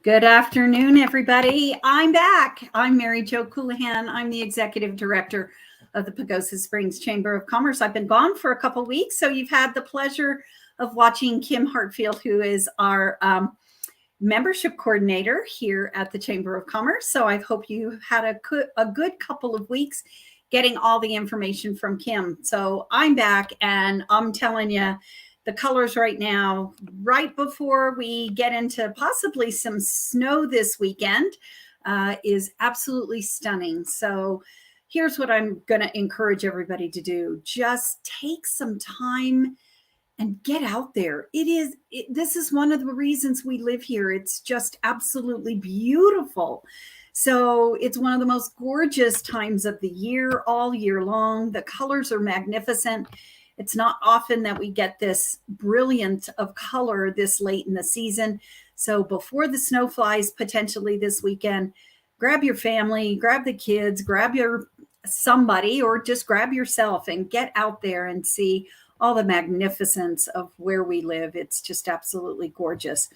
Good afternoon, everybody. I'm back. I'm Mary Jo Coulihan. I'm the Executive Director of the Pagosa Springs Chamber of Commerce. I've been gone for a couple weeks, so you've had the pleasure of watching Kim Hartfield, who is our membership coordinator here at the Chamber of Commerce. So I hope you had a good couple of weeks getting all the information from Kim. So I'm back, and I'm telling you, the colors right now, right before we get into possibly some snow this weekend, is absolutely stunning. So here's what I'm going to encourage everybody to do. Just take some time and get out there. This is one of the reasons we live here. It's just absolutely beautiful. So it's one of the most gorgeous times of the year, all year long. The colors are magnificent. It's not often that we get this brilliant of color this late in the season. So before the snow flies potentially this weekend, grab your family, grab the kids, grab your somebody, or just grab yourself and get out there and see all the magnificence of where we live. It's just absolutely gorgeous.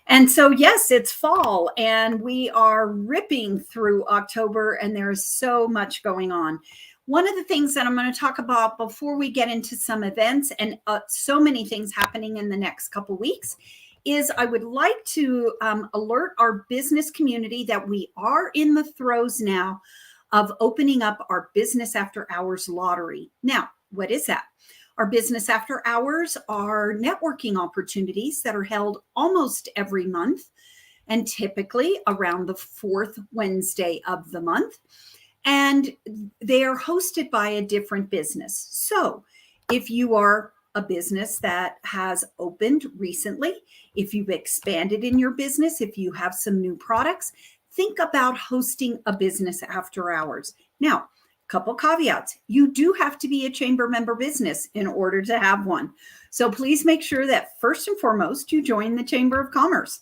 And so, yes, it's fall and we are ripping through October, and there's so much going on. One of the things that I'm going to talk about before we get into some events and so many things happening in the next couple weeks is I would like to alert our business community that we are in the throes now of opening up our Business After Hours lottery. Now, what is that? Our Business After Hours are networking opportunities that are held almost every month and typically around the fourth Wednesday of the month. And they are hosted by a different business. So if you are a business that has opened recently, if you've expanded in your business, if you have some new products, think about hosting a Business After Hours. Now, couple caveats. You do have to be a chamber member business in order to have one. So please make sure that first and foremost, you join the Chamber of Commerce.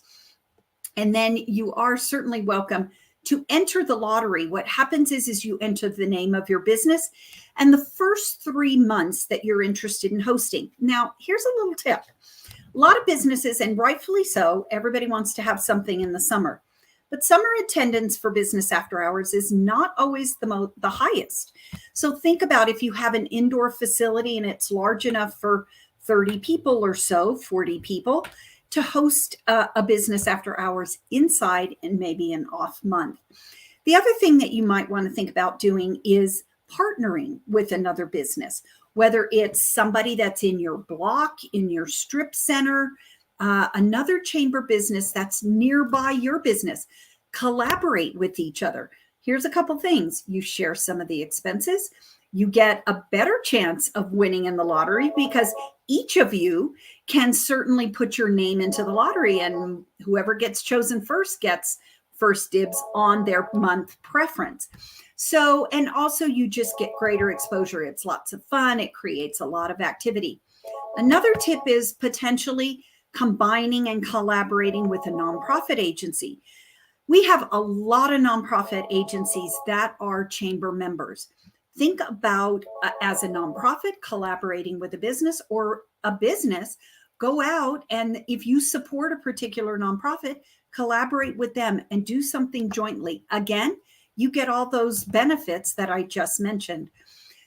And then you are certainly welcome to enter the lottery. What happens is you enter the name of your business and the first 3 months that you're interested in hosting. Now, here's a little tip. A lot of businesses, and rightfully so, everybody wants to have something in the summer. But summer attendance for Business After Hours is not always the highest. So think about if you have an indoor facility and it's large enough for 30 people or so, 40 people, to host a Business After Hours inside and maybe an off month. The other thing that you might want to think about doing is partnering with another business, whether it's somebody that's in your block, in your strip center, another chamber business that's nearby your business. Collaborate with each other. Here's a couple things. You share some of the expenses. You get a better chance of winning in the lottery because each of you can certainly put your name into the lottery, and whoever gets chosen first gets first dibs on their month preference. So, and also you just get greater exposure. It's lots of fun. It creates a lot of activity. Another tip is potentially combining and collaborating with a nonprofit agency. We have a lot of nonprofit agencies that are chamber members. Think about as a nonprofit collaborating with a business, or a business, go out and if you support a particular nonprofit, collaborate with them and do something jointly. Again, you get all those benefits that I just mentioned.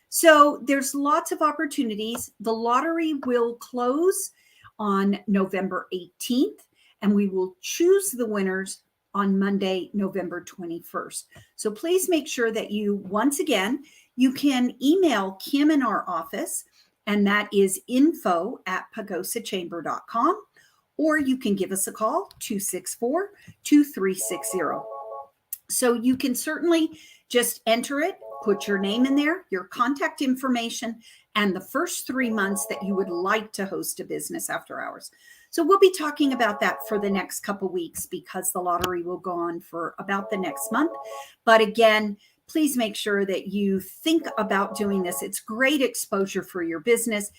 So there's lots of opportunities. The lottery will close on November 18th, and we will choose the winners on Monday, November 21st. So please make sure that once again, you can email Kim in our office, and that is info@pagosachamber.com, or you can give us a call, 264-2360. So you can certainly just enter it, put your name in there, your contact information, and the first 3 months that you would like to host a Business After Hours. So we'll be talking about that for the next couple weeks because the lottery will go on for about the next month. But again, please make sure that you think about doing this. It's great exposure for your business.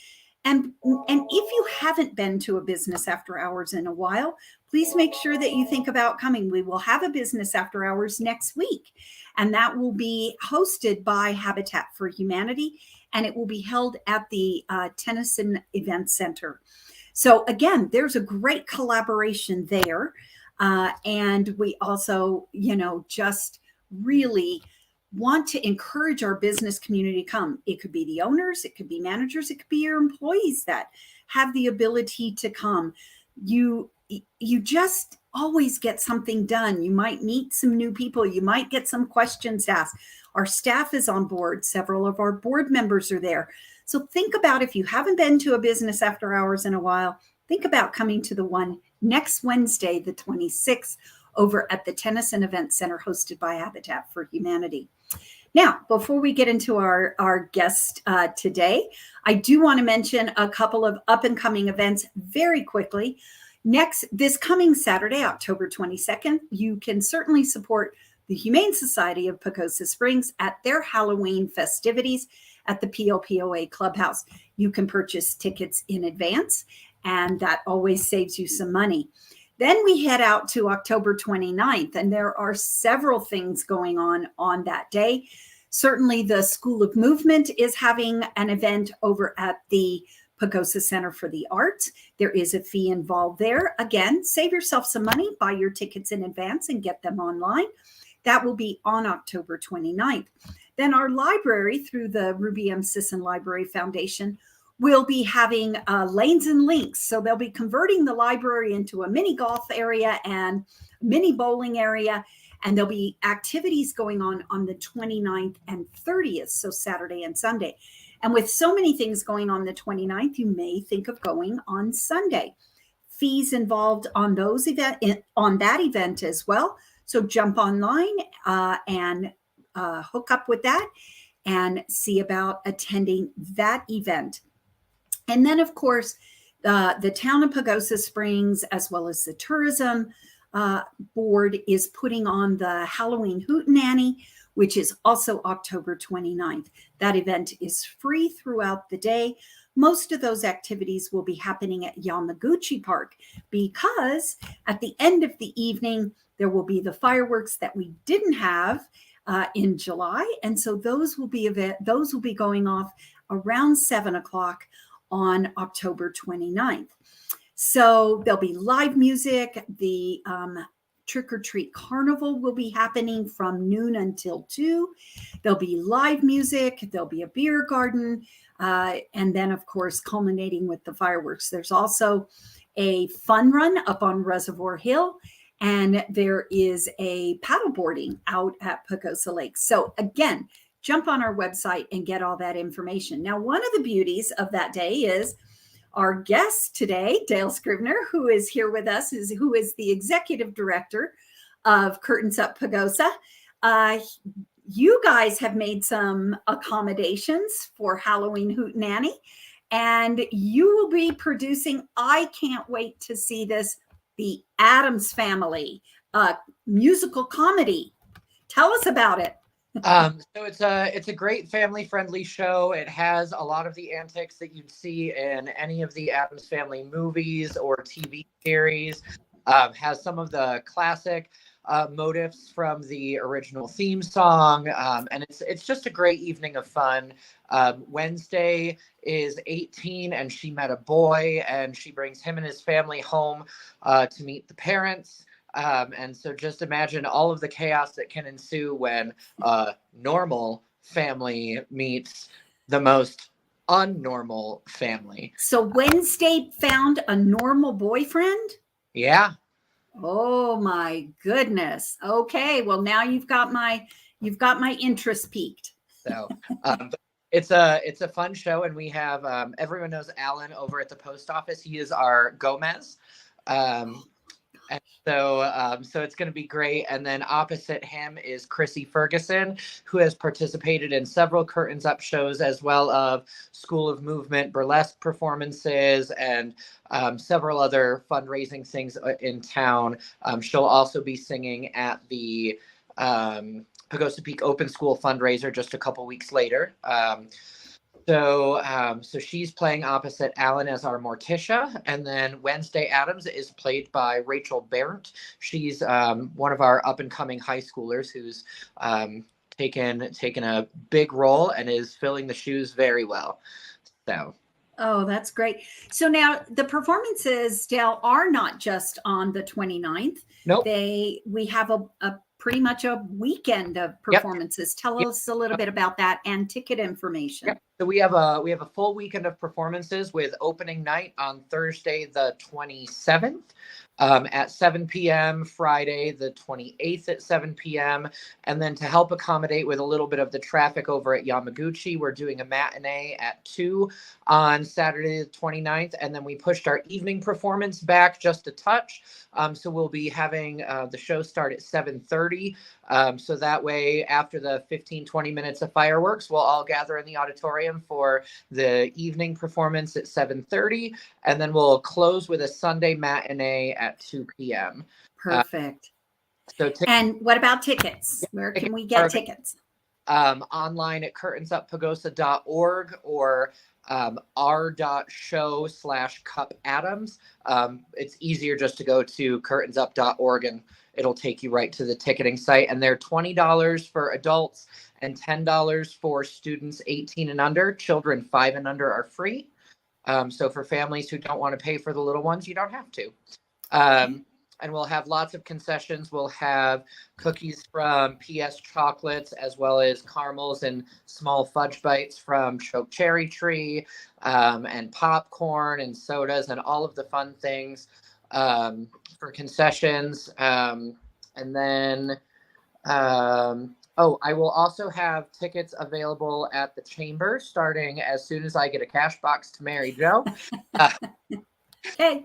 And if you haven't been to a Business After Hours in a while, please make sure that you think about coming. We will have a Business After Hours next week, and that will be hosted by Habitat for Humanity, and it will be held at the Tennyson Event Center. So again, there's a great collaboration there. And we also, just really want to encourage our business community to come. It could be the owners, it could be managers, it could be your employees that have the ability to come. You just always get something done. You might meet some new people. You might get some questions asked. Our staff is on board. Several of our board members are there. So think about, if you haven't been to a business after hours in a while, think about coming to the one next Wednesday, the 26th, over at the Tennyson Event Center hosted by Habitat for Humanity. Now, before we get into our guest today, I do want to mention a couple of up and coming events very quickly. This coming Saturday, October 22nd, you can certainly support the Humane Society of Pagosa Springs at their Halloween festivities at the PLPOA Clubhouse. You can purchase tickets in advance, and that always saves you some money. Then we head out to October 29th, and there are several things going on that day. Certainly, the School of Movement is having an event over at the Pagosa Center for the Arts. There is a fee involved there. Again, save yourself some money, buy your tickets in advance and get them online. That will be on October 29th. Then our library, through the Ruby M. Sisson Library Foundation, will be having lanes and links. So they'll be converting the library into a mini golf area and mini bowling area. And there'll be activities going on the 29th and 30th, so Saturday and Sunday. And with so many things going on the 29th, you may think of going on Sunday. Fees involved on that event as well. So jump online and hook up with that and see about attending that event. And then, of course, the town of Pagosa Springs, as well as the tourism board, is putting on the Halloween Hootenanny, which is also October 29th. That event is free throughout the day. Most of those activities will be happening at Yamaguchi Park, because at the end of the evening, there will be the fireworks that we didn't have in July. And so those will be going off around 7 o'clock on October 29th. So there'll be live music. The Trick or Treat Carnival will be happening from noon until 2. There'll be live music. There'll be a beer garden. And then, of course, culminating with the fireworks. There's also a fun run up on Reservoir Hill. And there is a paddleboarding out at Pagosa Lake. So again, jump on our website and get all that information. Now, one of the beauties of that day is our guest today, Dale Scrivener, who is here with us, who is the executive director of Curtains Up Pagosa. You guys have made some accommodations for Halloween Hootenanny, and you will be producing, I can't wait to see this, the Addams Family musical comedy. Tell us about it. So it's a great family-friendly show. It has a lot of the antics that you'd see in any of the Addams Family movies or TV series. Has some of the classic motifs from the original theme song, and it's just a great evening of fun. Wednesday is 18, and she met a boy, and she brings him and his family home to meet the parents. And so just imagine all of the chaos that can ensue when a normal family meets the most unnormal family. So Wednesday found a normal boyfriend? Yeah. Oh my goodness. Okay. Well, now you've got my interest peaked. So it's a fun show, and we have everyone knows Alan over at the post office. He is our Gomez. And so it's going to be great. And then opposite him is Chrissy Ferguson, who has participated in several Curtains Up shows, as well as School of Movement burlesque performances and several other fundraising things in town. She'll also be singing at the Pagosa Peak Open School fundraiser just a couple weeks later. So she's playing opposite Alan as our Morticia, and then Wednesday Addams is played by Rachel Barrett. She's one of our up-and-coming high schoolers who's taken a big role and is filling the shoes very well. So Oh, that's great. So now the performances, Dale, are not just on the 29th. Nope. We have a pretty much a weekend of performances. Tell us a little bit about that and ticket information. Yep. So we have a full weekend of performances with opening night on Thursday the 27th. At 7 p.m., Friday the 28th at 7 p.m. And then to help accommodate with a little bit of the traffic over at Yamaguchi, we're doing a matinee at 2 on Saturday the 29th. And then we pushed our evening performance back just a touch. So we'll be having the show start at 7:30. So that way, after the 15-20 minutes of fireworks, we'll all gather in the auditorium for the evening performance at 7:30. And then we'll close with a Sunday matinee at 2 p.m. Perfect. And what about tickets? Where can we get tickets? Online at curtainsupppagosa.org or r.show/cup-adams. It's easier just to go to curtainsup.org and it'll take you right to the ticketing site. And they're $20 for adults and $10 for students 18 and under. Children 5 and under are free. So for families who don't want to pay for the little ones, you don't have to. And we'll have lots of concessions. We'll have cookies from PS Chocolates, as well as caramels and small fudge bites from Choke Cherry Tree, and popcorn and sodas and all of the fun things for concessions. And then, I will also have tickets available at the Chamber starting as soon as I get a cash box to Mary Jo. Okay.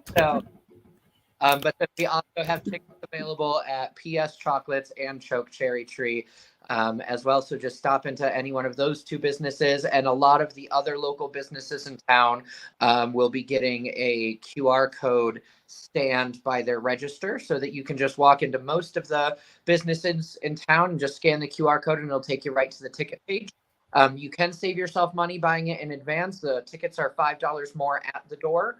But then we also have tickets available at PS Chocolates and Choke Cherry Tree as well. So just stop into any one of those two businesses. And a lot of the other local businesses in town will be getting a QR code stand by their register so that you can just walk into most of the businesses in town and just scan the QR code and it'll take you right to the ticket page. You can save yourself money buying it in advance. The tickets are $5 more at the door.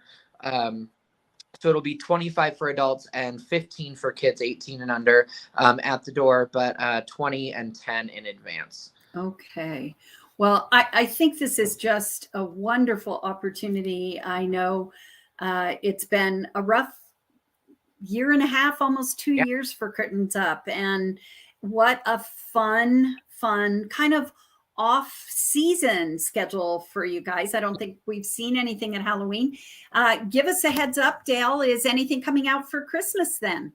So it'll be $25 for adults and $15 for kids 18 and under at the door, but $20 and $10 in advance. Okay. Well, I think this is just a wonderful opportunity. I know it's been a rough year and a half, almost 2 years for Curtains Up. And what a fun kind of off-season schedule for you guys. I don't think we've seen anything at Halloween. Give us a heads up, Dale. Is anything coming out for Christmas then?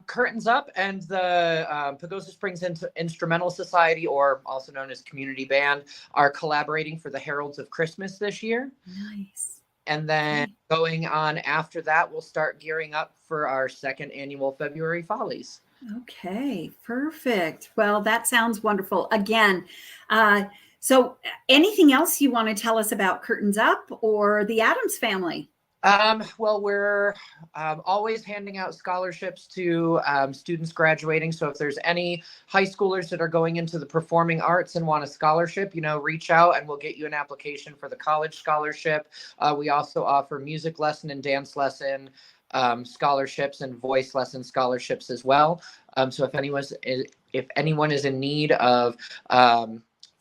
Curtains Up and the Pagosa Springs Instrumental Society, or also known as Community Band, are collaborating for the Heralds of Christmas this year. Nice. And then going on after that, we'll start gearing up for our second annual February Follies. Okay, perfect. Well, that sounds wonderful. Again, so anything else you want to tell us about Curtains Up or the Addams family? Well, we're always handing out scholarships to students graduating. So if there's any high schoolers that are going into the performing arts and want a scholarship, reach out and we'll get you an application for the college scholarship. We also offer music lesson and dance lesson scholarships and voice lesson scholarships as well. So if anyone is in need of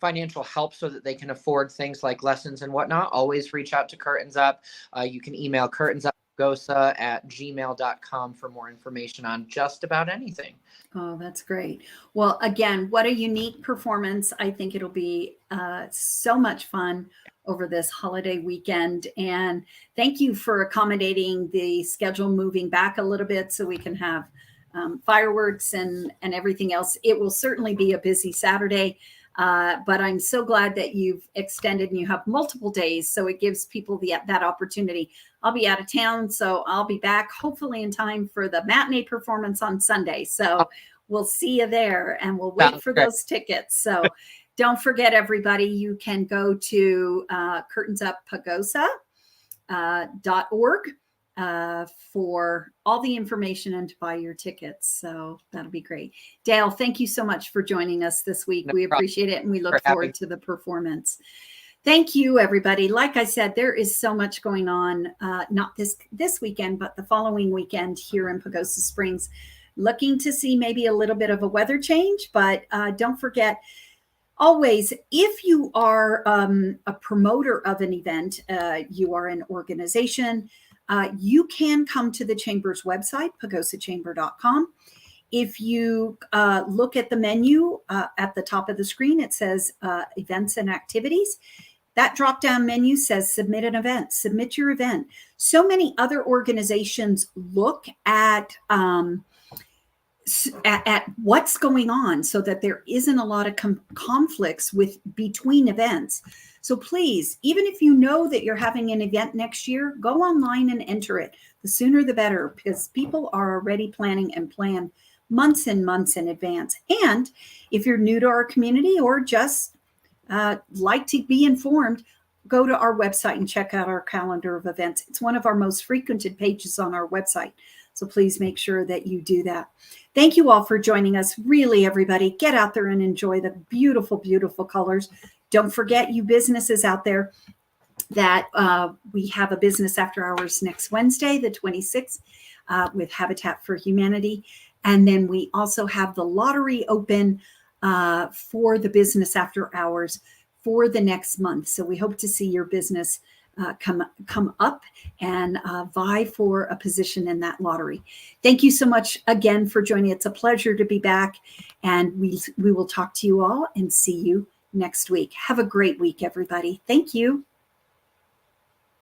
financial help so that they can afford things like lessons and whatnot, always reach out to Curtains Up. You can email curtainsupppagosa@gmail.com for more information on just about anything. Oh, that's great. Well, again, what a unique performance. I think it'll be so much fun over this holiday weekend. And thank you for accommodating the schedule moving back a little bit so we can have fireworks and everything else. It will certainly be a busy Saturday, but I'm so glad that you've extended and you have multiple days. So it gives people that opportunity. I'll be out of town, so I'll be back hopefully in time for the matinee performance on Sunday. So we'll see you there and we'll wait for those tickets. So don't forget, everybody, you can go to curtainsupppagosa.org for all the information and to buy your tickets. So that'll be great. Dale, thank you so much for joining us this week. We appreciate it and we look forward to the performance. Thank you, everybody. Like I said, there is so much going on, not this weekend, but the following weekend here in Pagosa Springs. Looking to see maybe a little bit of a weather change, but don't forget, Always, if you are a promoter of an event, you are an organization, you can come to the Chamber's website, pagosachamber.com. If you look at the menu at the top of the screen, it says events and activities. That drop-down menu says submit an event, submit your event. So many other organizations look at what's going on so that there isn't a lot of conflicts between events. So please, even if you know that you're having an event next year, go online and enter it. The sooner the better, because people are already planning and plan months and months in advance. And if you're new to our community or just like to be informed, go to our website and check out our calendar of events. It's one of our most frequented pages on our website. So please make sure that you do that. Thank you all for joining us. Really, everybody, get out there and enjoy the beautiful, beautiful colors. Don't forget, you businesses out there, that we have a business after hours next Wednesday, the 26th, with Habitat for Humanity. And then we also have the lottery open for the business after hours for the next month. So we hope to see your business come up and vie for a position in that lottery. Thank you so much again for joining. It's a pleasure to be back, and we will talk to you all and see you next week. Have a great week, everybody. Thank you.